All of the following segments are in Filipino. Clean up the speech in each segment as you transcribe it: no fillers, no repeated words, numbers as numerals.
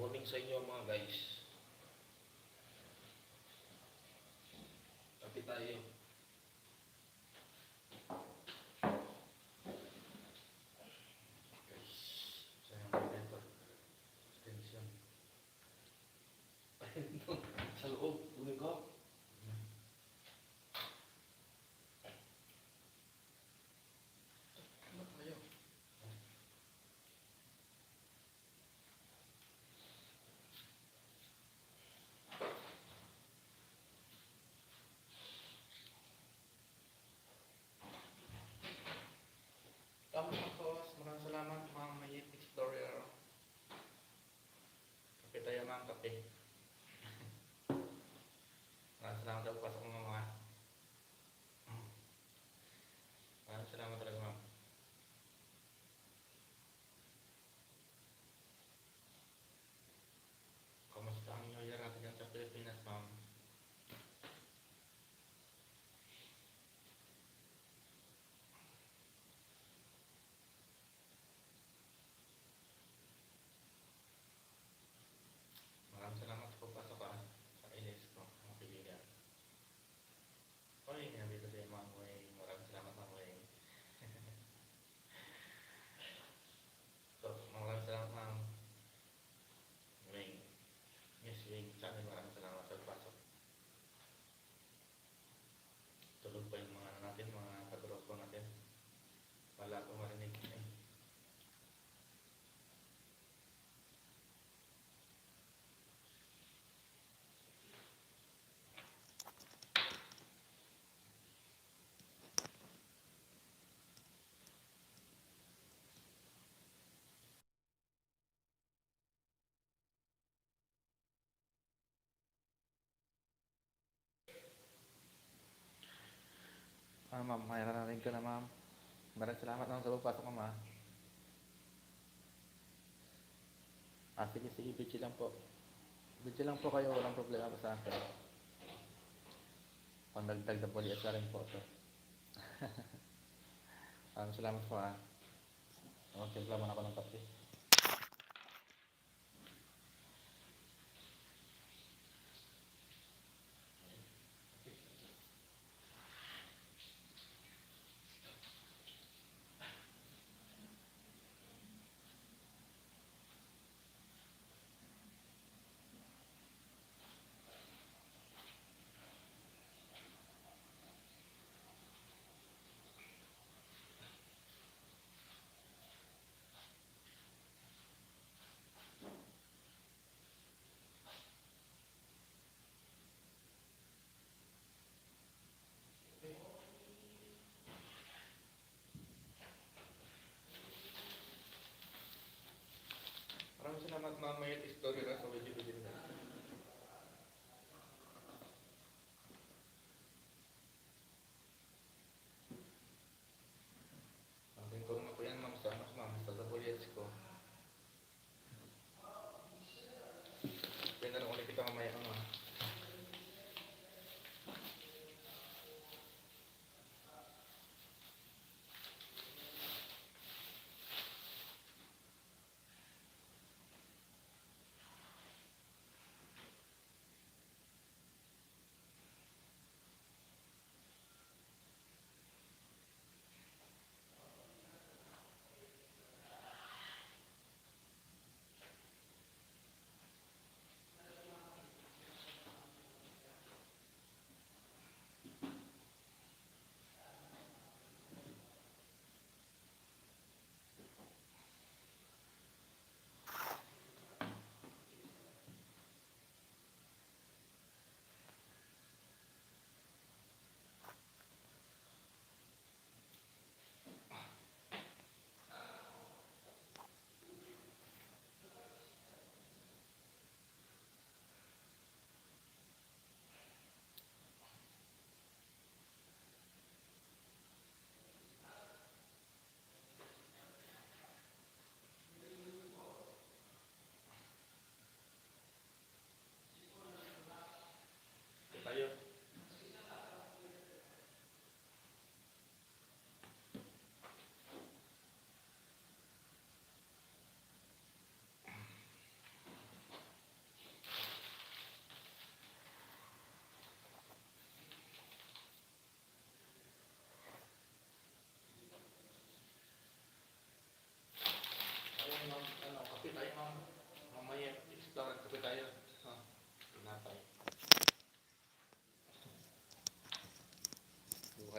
morning sa inyo mga guys. Kape tayo. Guys, sayang ko dito. Extension. Sa loob, kunin ko. Ano tayo? Tama po, maraming salamat mga Mayit Explorer. Kape tayo mga kape. Maraming salamat daw pasok ng mga. Maraming salamat talaga ma'am. Kamusta ang New Year natin dyan sa Pilipinas ma'am? Maraming salamat po pasok sa ilis ko, mga kaibigan. Oy, nandito si Mang Wei. Maraming salamat Mang Wei. So, maraming salamat Mang Wei. Yes, Wei. Sa akin maraming salamat sa pasok. Tulog pa yung mga natin, mga kagrupo natin. Wala akong marinig. Ma'am, may narinig ka na ma'am. Maraming salamat naman sa pagpasok ma'am ha. Sige, bitchy lang po. Bitchy lang po kayo, walang problema pa sa akin. Pandagdag na poli sa rin po ito. Maraming salamat po ha. Magtimpla man ako ng kape.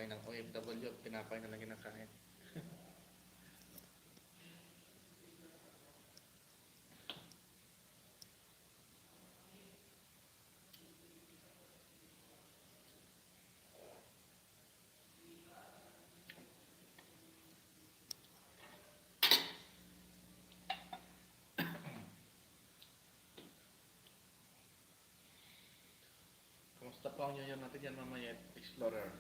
kayo ng OFW at pinapay na lang kinakain. Kamusta po ang New Year natin yan mamaya, Explorer?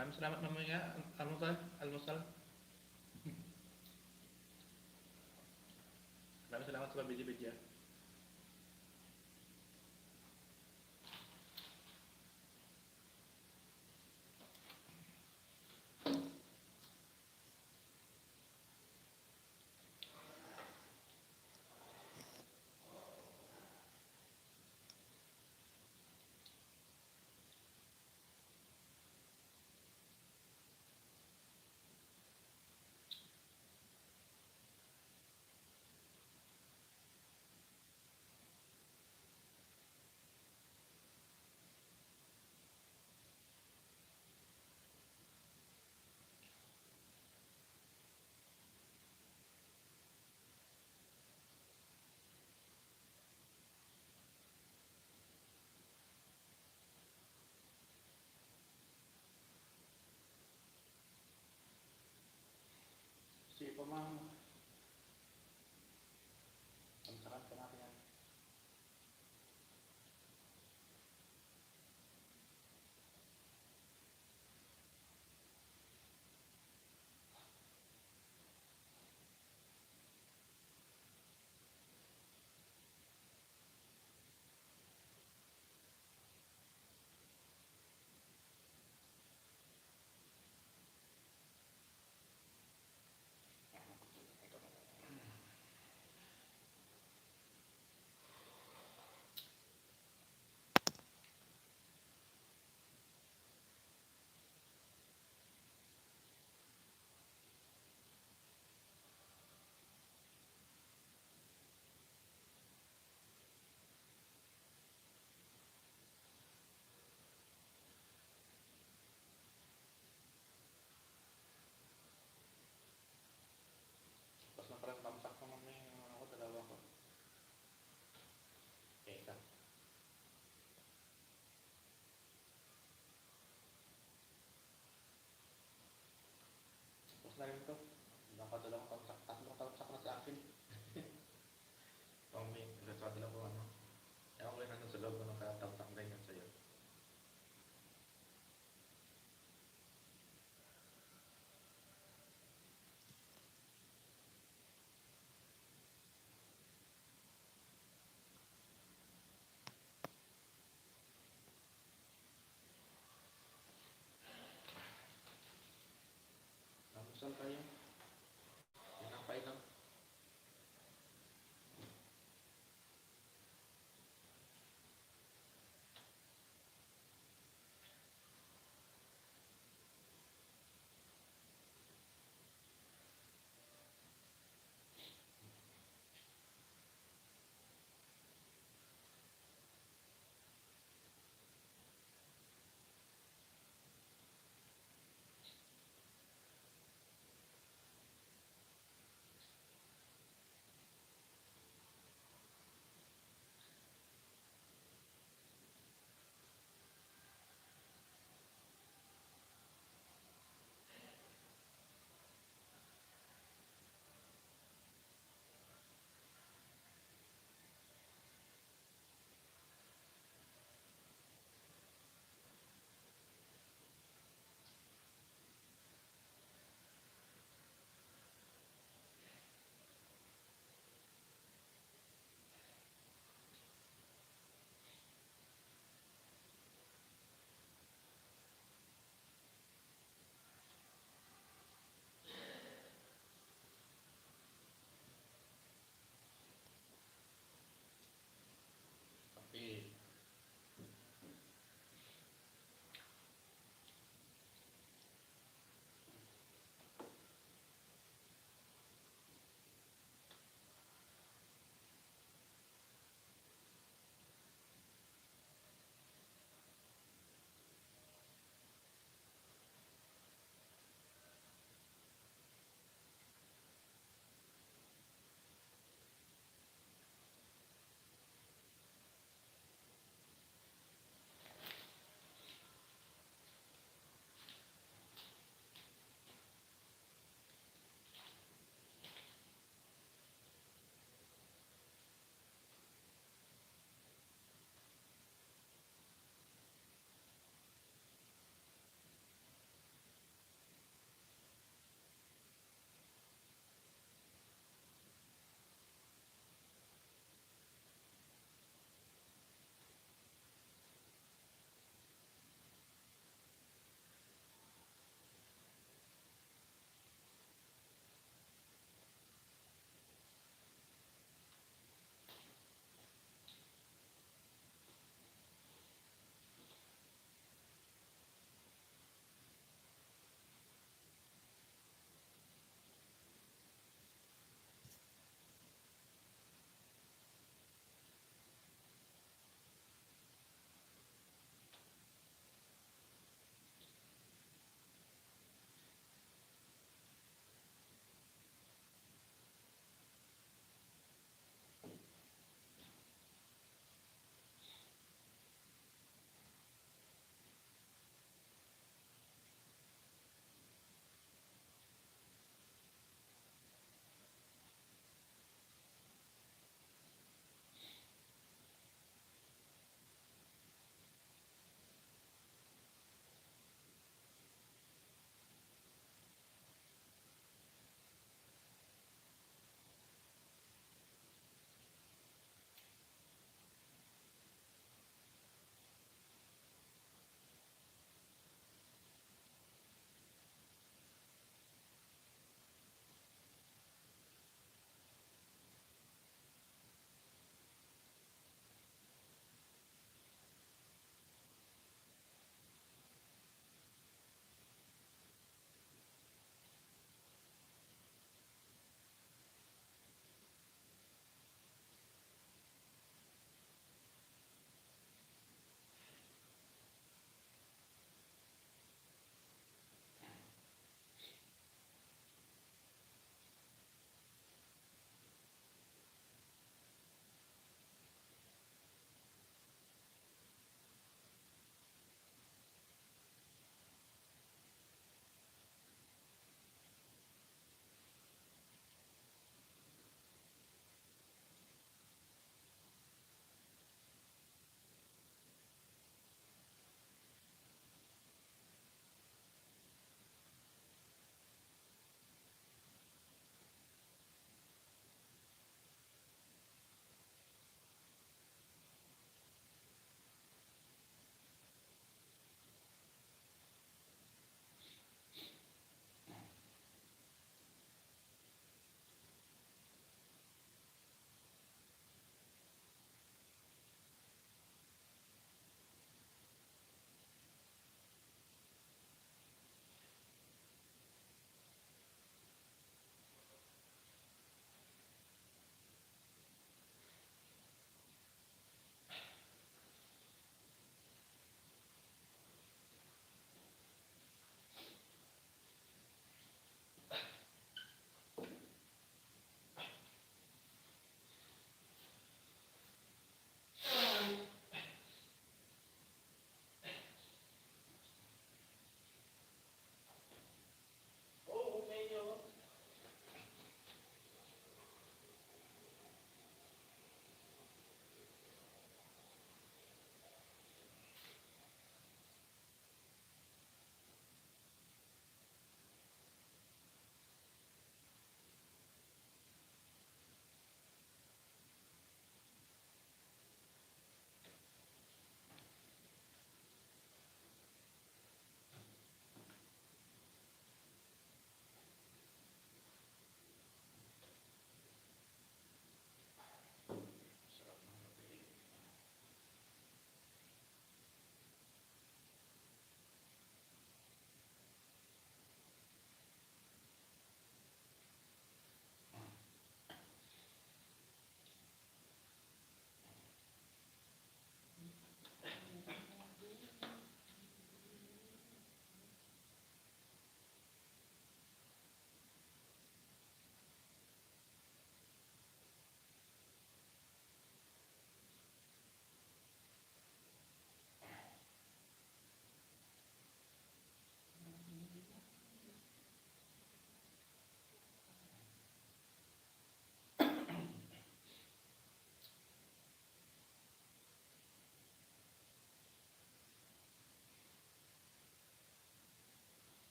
Maraming salamat mamaya. Almusal? Almusal? Maraming salamat sa pabidyo-bidyo.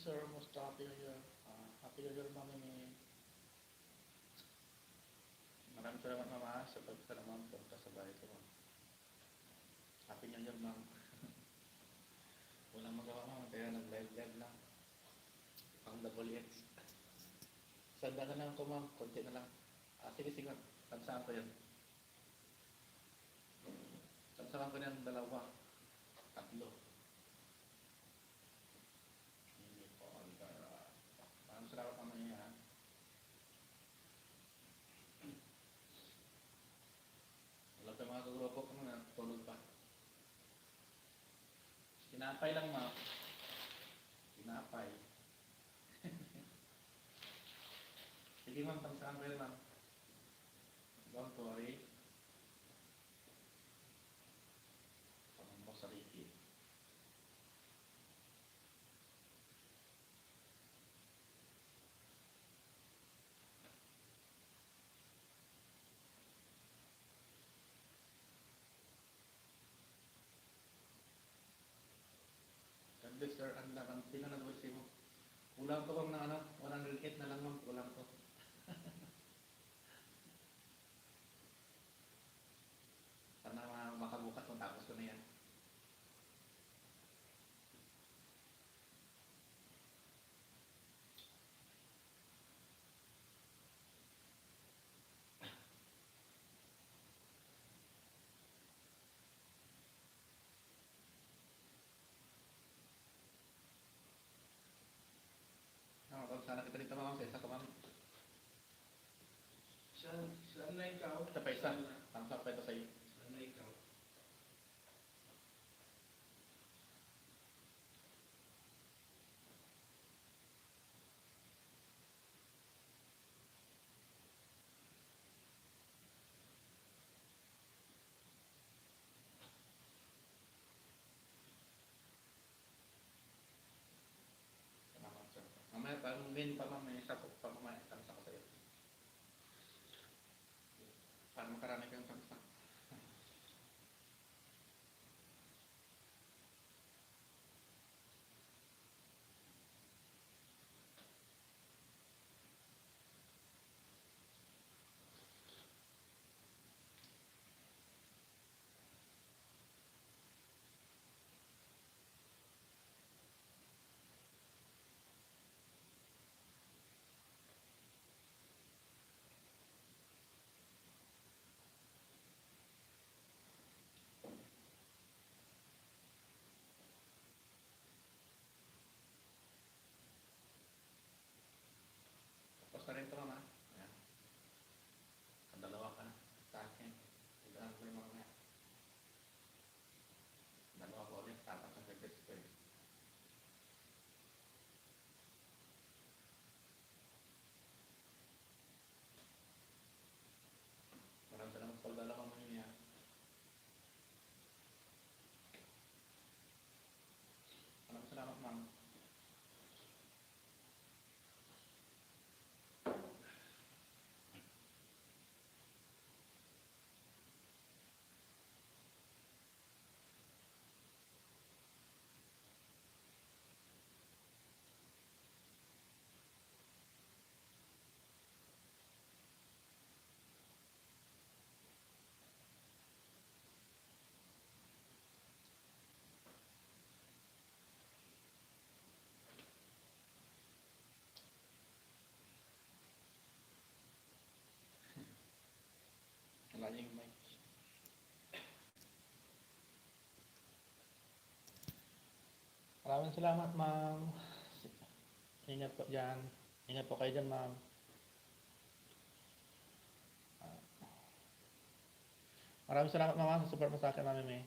sir. Musta happy new year. Happy new year mami ni. Maraming salamat mama sa pagsalamat punta sa bahay ko. Happy new year ma'am. Walang magawa ma'am kaya nag-live lang. Pang double X. Sanda na lang ko ma'am, konti na lang. Sige, tansahan ko yan. Tansahan ko yan dalawa. Tatlo. Hindi po. Maraming salamat mamaya. Wala pa mga kagrupo ko na tulog pa. Tinapay lang ma'am. Tinapay. Sige ma'am, tansahan ko yan ma'am. Don't worry. Pangamba sa Ricky. God bless sir, ang laban. Tingnan na doon mo. Kulang ko bang na 108 na lang ma'am, kulang ko. Sana makabukas matapos ko na yan. Kung sana kita dito ma'am, sa isa ka ma'am. Saan na ikaw? Ito pa isa. Tamsak pa ito sa'yo. Saan na ikaw? Salamat sir. Mamaya pag main pa ma'am, may isa ko pa mamaya. Tamsak ko sa'yo. Para makarami kang tamsak. Tapos na rin ito ma'am. Ayan. Ang dalawa ka na. Sa akin. Tignan ko yung mamaya. Dalawa ko ulit. Tapos ang request ko yun. Maraming salamat sa pagdala mamaya niya. Maraming salamat ma'am. Wala niya yung mic. Maraming salamat ma'am. Ingat po dyan. Ingat po kayo dyan ma'am. Maraming salamat mama sa support mo sa akin mami May.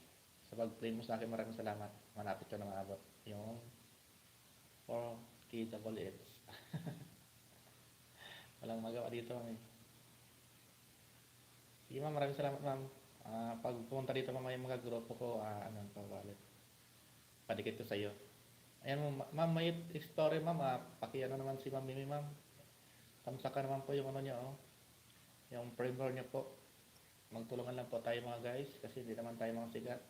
Sa pag-play mo sa akin maraming salamat. Malapit ko na maabot. Yung 4K double X. Walang magawa dito mami. Sige ma'am, maraming salamat ma'am. Pag pumunta dito mamaya yung mga grupo ko, pawalit. Padikit ko sa iyo. Ayan ma'am, may story ma'am. Pakiano naman si ma'am Mimi ma'am. Tamsakan naman po yung ano niya oh. Yung framework niya po. Magtulungan lang po tayo mga guys kasi hindi naman tayo mga sigat.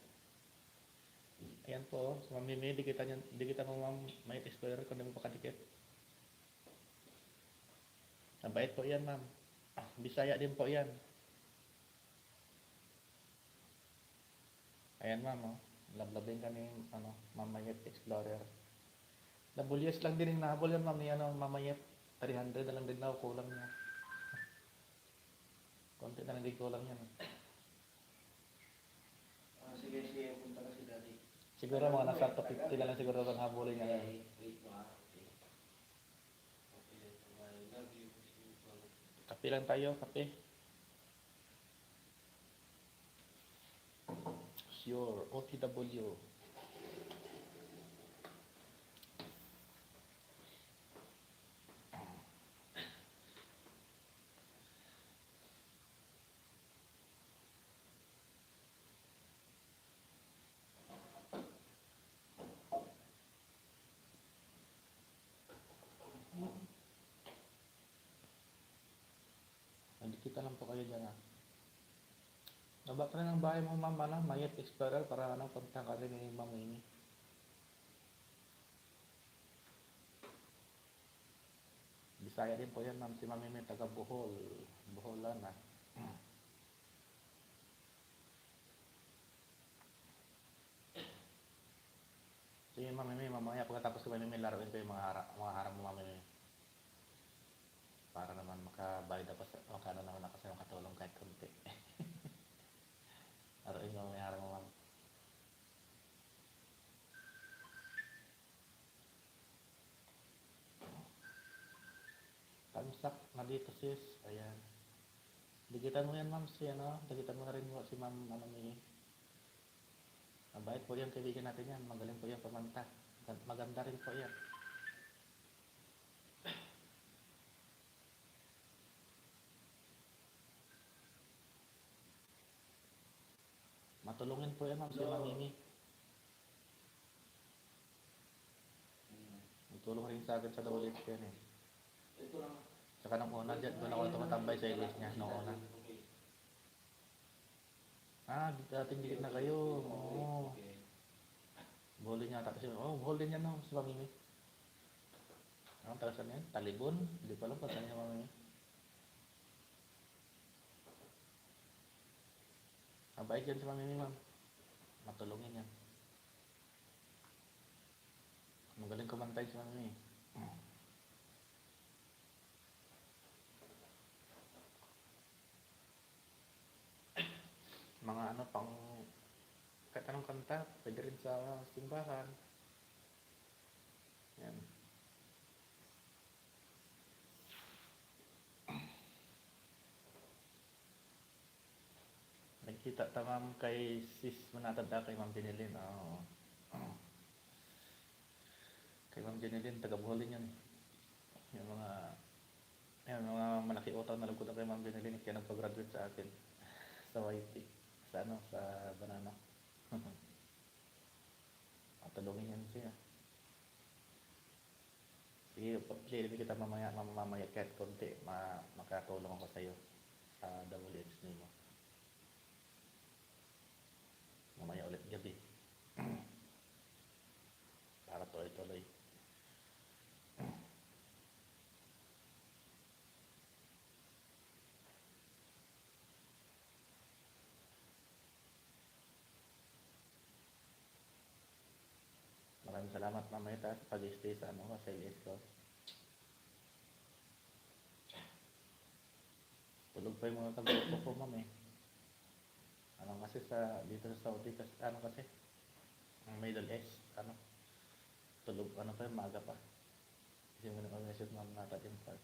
Ayan po, oh. So, mamimi, di kita mo ma'am, may explorer kung di mo pa kadikit. Mabait po yan, ma'am. Bisaya din po yan. Ayan, ma'am, oh. Lablabing kami, ano, Mamayet Explorer. WS lang din yung nahabol yan, ma'am, ni ano, Mamayet. 300 na lang din daw, kulang niya. Konti na lang din kulang yan. Sige, sige, punta ka si Daddy. Siguro mga nasa top 50 na lang siguro ang habulin niya. Wait mo ah. Okay. Okay, I love you. Kape lang tayo, kape. Sure, OTW. Nandikita lang po kayo dyan, ah. Nabak na ng bahay mo, ma'am, ano, Mayet Explorer para ano, punta ka rin ni Ma'am Amy. Bisaya din po yan, ma'am, si Ma'am Amy, taga Bohol. Boholan, ah. Sige, Ma'am Amy, mamaya pagkatapos ko Ma'am Amy, laruin ko yung mga harang mo, Ma'am Amy. Para naman makabayad na pa sa, makano naman na kasi makatulong kahit konti. Laruin mo, may harang mo, ma'am. Tamsak na dito, sis. Ayan. Digitan mo yan, ma'am, si ano, digitan mo na rin mo si Ma'am ano, May. Mabait po yan, kaibigan natin yan. Magaling po yan pamanta. Maganda rin po yan. Matulungin po yan, ma'am, si Ma'am Mimi. Matulong rin sa akin sa Dawalit yan eh. Ito lang. Saka nung una, doon ako tumatambay sa iglesia niya, nung una. Ah, dating dikit na kayo. Oo. Buhol din yata kasi, buhol din yan, no, si Ma'am Mimi. Ano, taga saan yan? Talibon? Hindi pa alam kung saan yung Ma'am Mimi. Mabait yan si Ma'am Mimi, ma'am. Matulungin yan. Magaling kumantay si Ma'am Mimi. Mga ano pang kahit anong kanta, pwede rin sa simbahan. Yan. Nagkita tamam kay sis manatanda kay Ma'am Jenilyn. Oo. Kay Ma'am Jenilyn, taga Boholin yan. Yung mga malaki utang na lugod kay Ma'am Jenilyn, kaya nagpa-graduate sa akin sa YT. Sa ano, sa Banana. Patulungin yan siya. Sige, pag-play kita mamaya kahit konti, makatulong ako sa'yo sa WH mo. Mamaya ulit gabi. Para tuloy-tuloy. Maraming salamat mamaya sa pag-stay sa ano, sa LS ko. Tulog pa yung mga kagrupo ko, ma'am eh. Ano kasi dito sa Saudi, kasi, ano kasi, ang Middle East, ano, tulog, ano pa yung maaga pa. Kasi mo nag-message ma'am na part.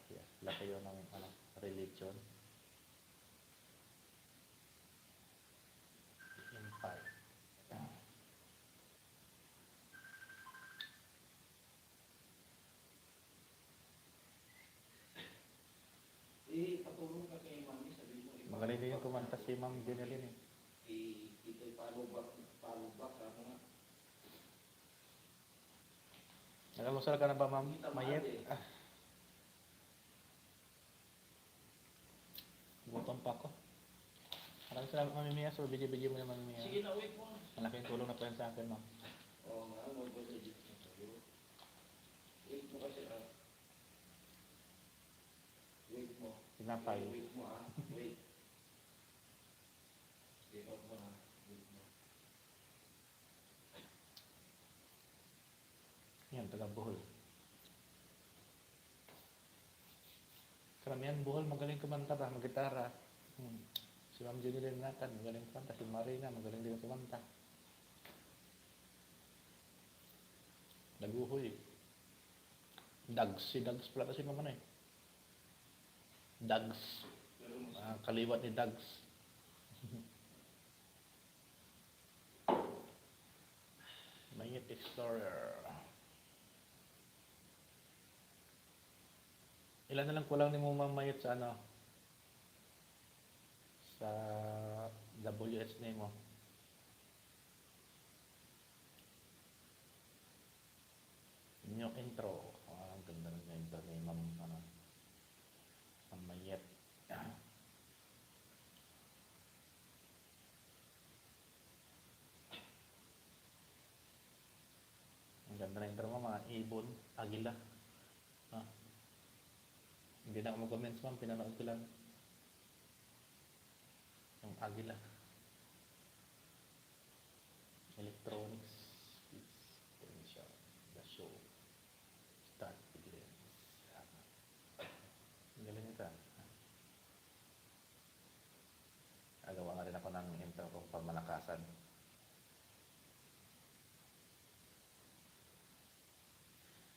Yes, wala kayo ng ano, religion. Empire. Patulong ka kay Mami, sabihin mo. Magaling din yung kumanta si Ma'am Jenilyn eh. Ito'y follow back, ano nga. Nag-almusal ka na ba, Ma'am Mayet? Gutom pa ako. Maraming salamat, Mami Mia. So, bigyan mo na, Mami Mia. Sige na, wait mo. Malaking tulong na po yan sa akin, ma'am. Oo nga, mag-legit na tayo. Wait mo kasi ah. Wait mo. Tinapay. Wait mo ah. Wait. Wait mo ah. Wait mo. Yan, taga Bohol. Karamihan Bohol, magaling kumanta ba, mag-gitara. Si Ma'am Jenny Natan, magaling kumanta. Si Marina, magaling din kumanta. Daguhoy. Dags, si Dags pala kasi naman eh. Dags. Pero mas Kaliwat ni Dags. Mayit Explorer. Ilan na lang kulang ni mo mamayot sa ano? Sa WS name mo. Yung intro. Ang ganda ng intro ni Ma'am ano, Mamayet. Ang ganda ng intro mo, mga ibon, agila. Ah. Hindi na ako mag-comments, ma'am. Pinanood ko lang. Yung agila. Electronics. Potential. The show. Start begins. Ang galing ito. Agawa nga rin ako ng intro kong pamalakasan.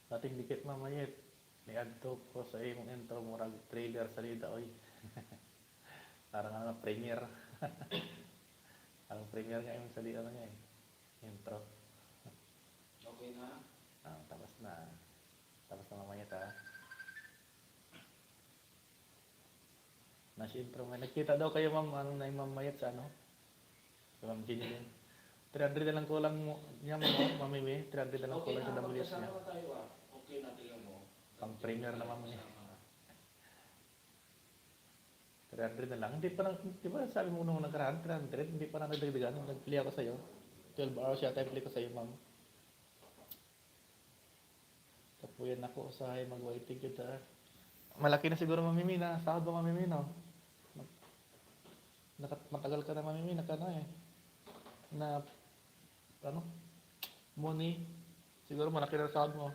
Dating dikit mamayit. Niadto ko sa imong intro murag trailer sa lida oy. Parang ano premiere. Ang premiere nga imong salita na niya eh. Intro. okay na. Tapos na. Tapos na mamayit ha. Nasa intro nga. Nagkita daw kayo ma'am, ano na yung mamayit sa ano? Sa Ma'am Jenny din. 300 na lang kulang mo niya mo, mamimi. 300 na lang Okay kulang sa na, WS niya. magkasama tayo ah. Okay na, tingnan mo. Pang premiere naman mo niya. 300 na lang. Hindi pa sabi mo nung nakaraan, 300, hindi pa na nagdagdagan. Nag-play ako sa'yo. 12 hours yata yung play ko sa'yo, ma'am. Tapuyan ako, usahay, mag-waiting kita. Malaki na siguro mamimi na. Sahod ba mamimi, no? Matagal ka na mamimi, na, ano? Money. Siguro malaki na sahod mo.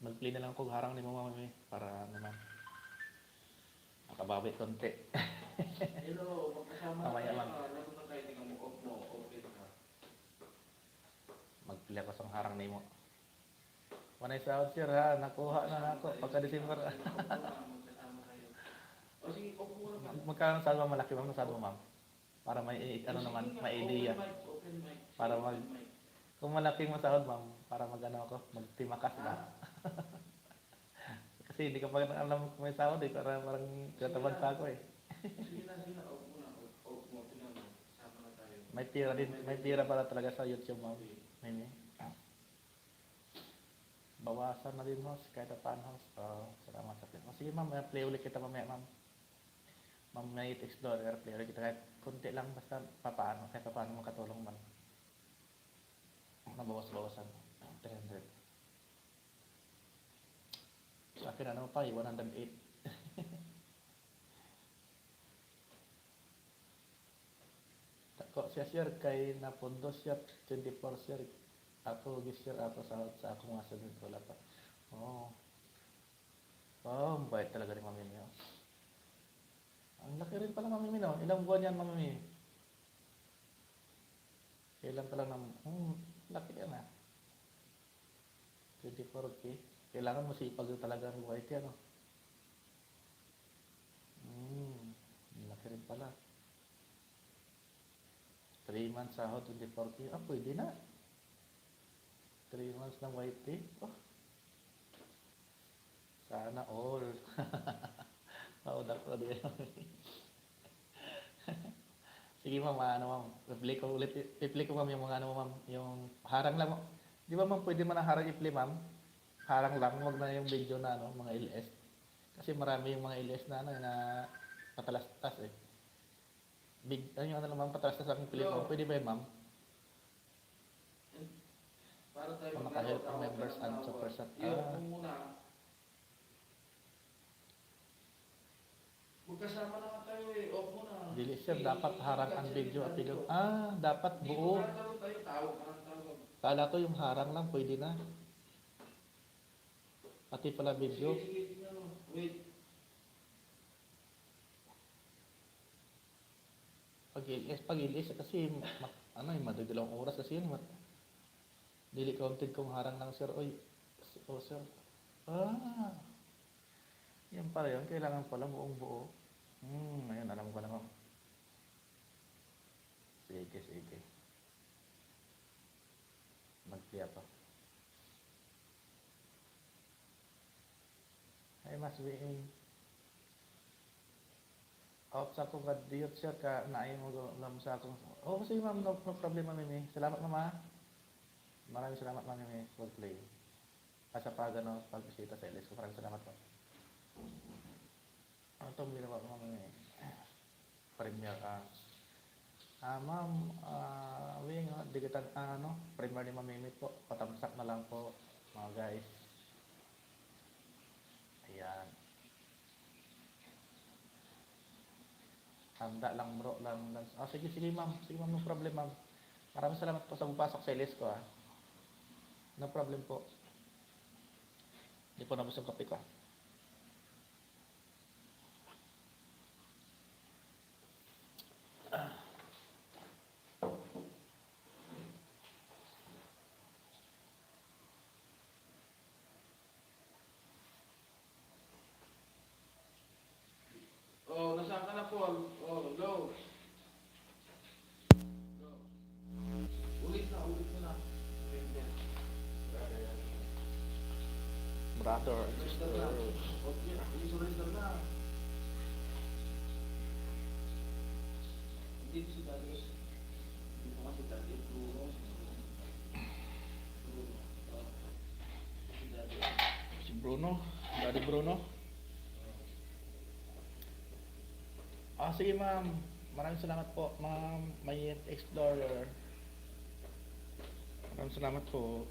Mag-play na lang ako harang ni mama mami para naman makabawi konti. Hello, magkasama Mamaya tayo. lang. Lagot na tayo, tingnan mo. Off mo, open ka. Mag-play ako sa harang ni mo. Manay sahod sir ha, nakuha na ako pagka December. Magkasama tayo. O sige, off mo naman. Magkano sahod mo malaki ma'am, sahod mo ma'am? Para may ano naman, may idea. Open mic. Para mag kung malaking masahod ma'am, para mag-ano ako, magtimakas ba? Kasi hindi ka pa alam kung may sahod eh, parang tinatamad pa ako eh. Sige na, off mo na. Off mo, tingnan mo. Sama na tayo. May tira pala talaga sa YouTube ma'am. Mimi. Bawasan na din host, kahit paano host. Salamat sa play. Sige ma'am, play ulit kita mamaya ma'am. Ma'am Night Explorer, play ulit kita kahit kunti lang, basta papaano, kahit paano makatulong man. Nabawas-bawasan. 300. Sa akin ano pa, 108. Tako siya sir, kay napundos siya 24 sir. Ako gisir ako sa akong nga sunod wala pa. Ang bait talaga ni Mami Mio. Ang laki rin pala Mami Mio. Ilang buwan yan Mami Mio? Kailan pa lang laki yan ah. 24K. Kailangan mo sipag talaga ng white yan. Laki rin pala. 3 months sahod, 24K. Pwede na. 3 months ng white tea. Sana all. Paudak ko din. Sige ma'am, ma'am. I-play ko ma'am yung mga ma'am. Yung harang lang. Di ba ma'am, pwede man ang harang i-play ma'am? Harang lang, wag na yung video na mga LS. Kasi marami yung mga alias na ano, na patalastas eh. Ano yung ano lang ma'am, patalastas ang Pilipino. Pwede ba yun ma'am? Para tayo Kung maglaro, naka-help ang tawag members ka ng and tawag. super chat. I-off mo muna. Magkasama na nga tayo eh. Off mo na. Dili sir, dapat harang ang video at video. Dapat Hindi buo. maglalaro tayo. Tawag ka ng tawag. Kala ko yung harang lang, pwede na. Pati pala video. Sige, sige, tingnan mo. Wait. Pag-ilis kasi madagdalang oras kasi yun. Dili counted kung harang lang sir. Oy, oh sir. Yan pala yun. Kailangan pala buong buo. Ayun, alam ko na ma'am. Sige, sige. Mag-clear pa. Ay, mas being out sa akong kadiyot sir ka naay mo lang sa akong sige ma'am, no problem ma'am Mimi. Salamat ma'am ha. Maraming salamat ma'am Mimi for play. Sa pagbisita sa LS ko. Maraming salamat po. Ano itong ginawa ma'am Mimi? Premier ma'am, wing, digital, premier ni ma'am Mimi po. Patamsak na lang po mga guys. Ayan. Handa lang bro, lang. Sige, sige ma'am, no problem ma'am. Maraming salamat po sa pagpasok sa LS ko No problem po. Hindi po nabos ang kape ko. Oh, nasaan ka na Paul? Oh, go. Go. Ulit mo na. Brother and sister. Okay, i-surrender na. Hindi si Daddy. Hindi ko nga si Daddy. Bruno. Si Daddy. Si Bruno, Daddy Bruno. Sige ma'am. Maraming salamat po, ma'am. May Explorer. Maraming salamat po.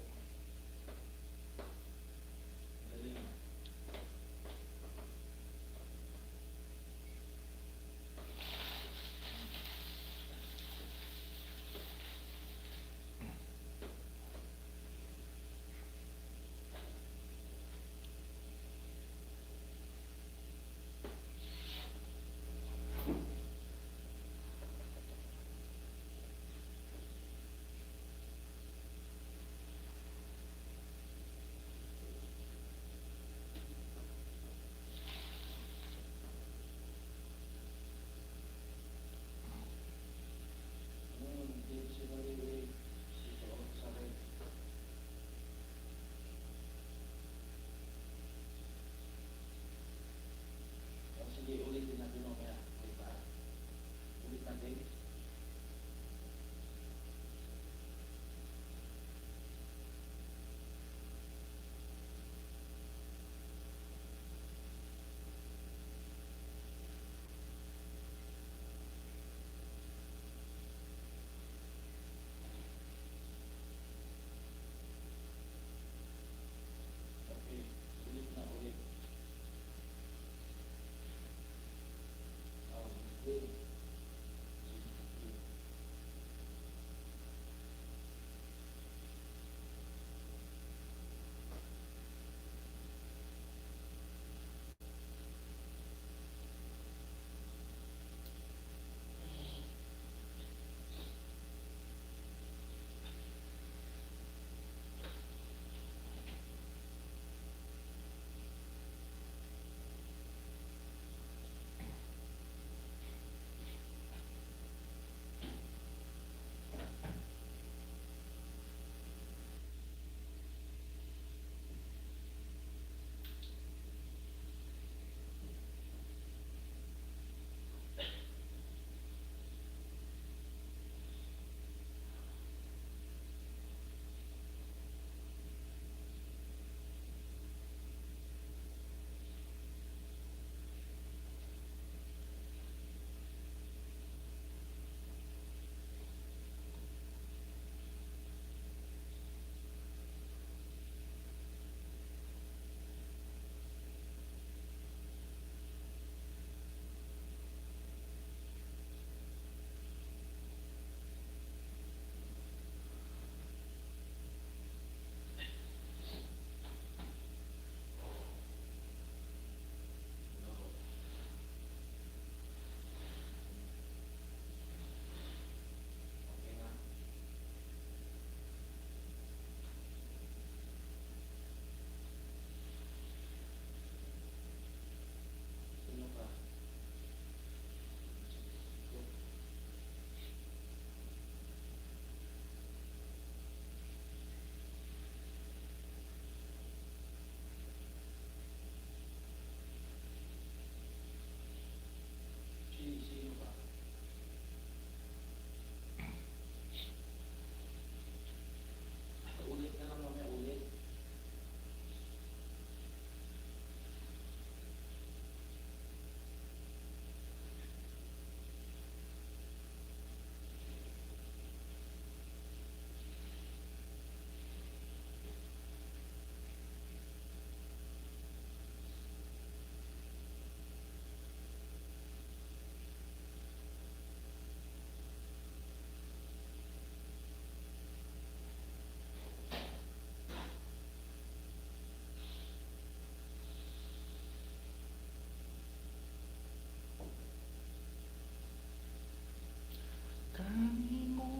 Tanging mo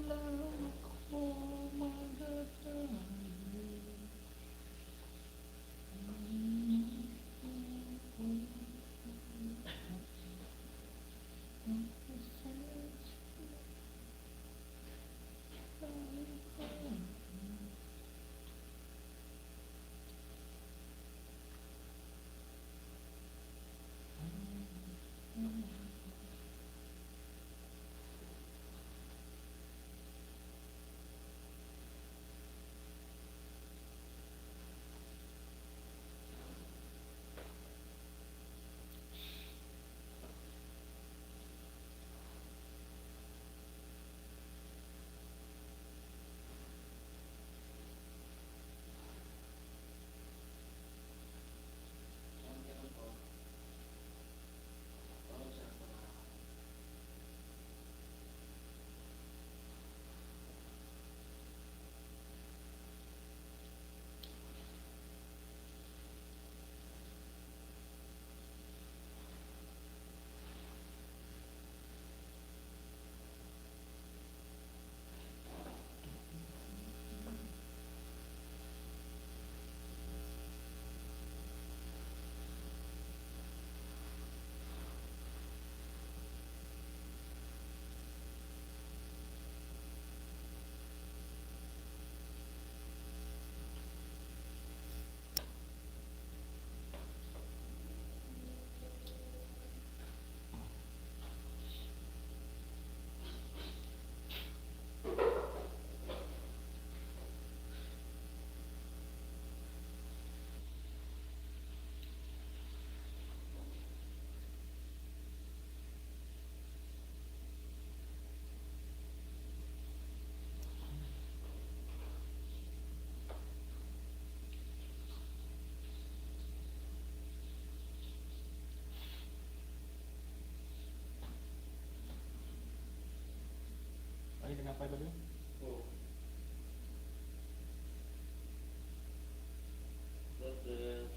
lang ako magagaya. Ang ganun po. Oo, sir. Ay, tinapay ba yun? Oo. Brother.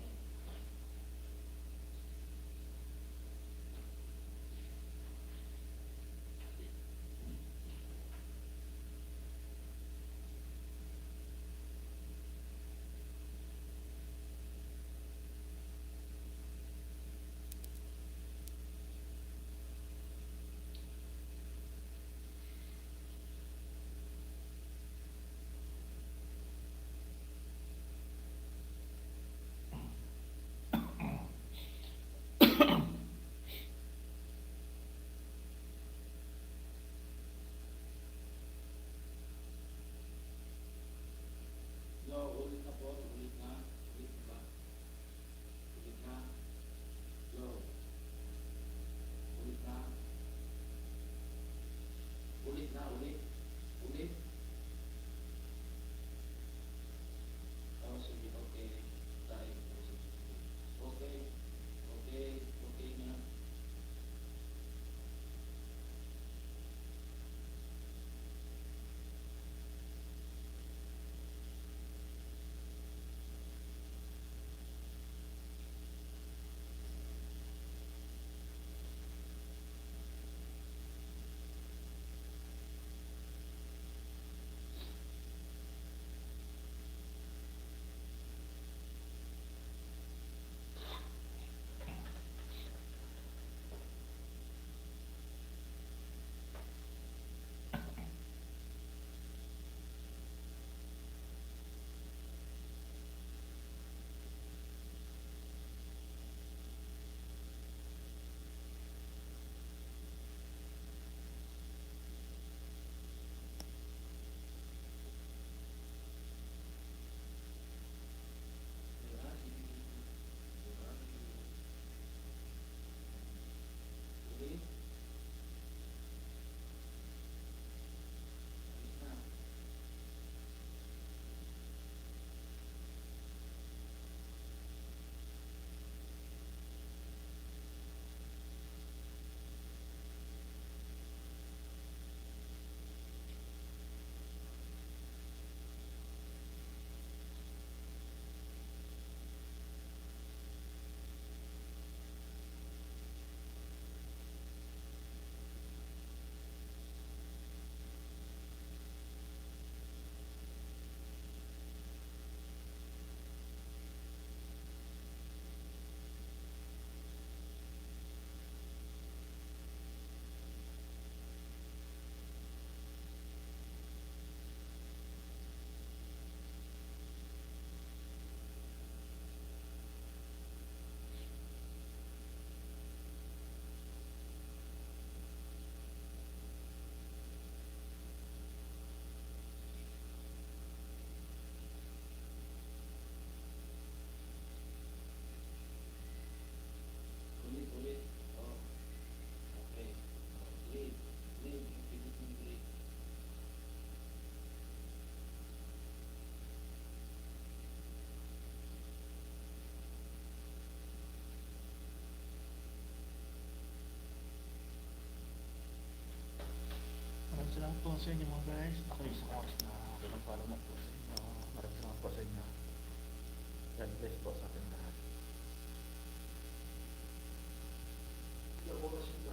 lang po sa inyo mga guys. Ako isang oras na pinagpala mo po sa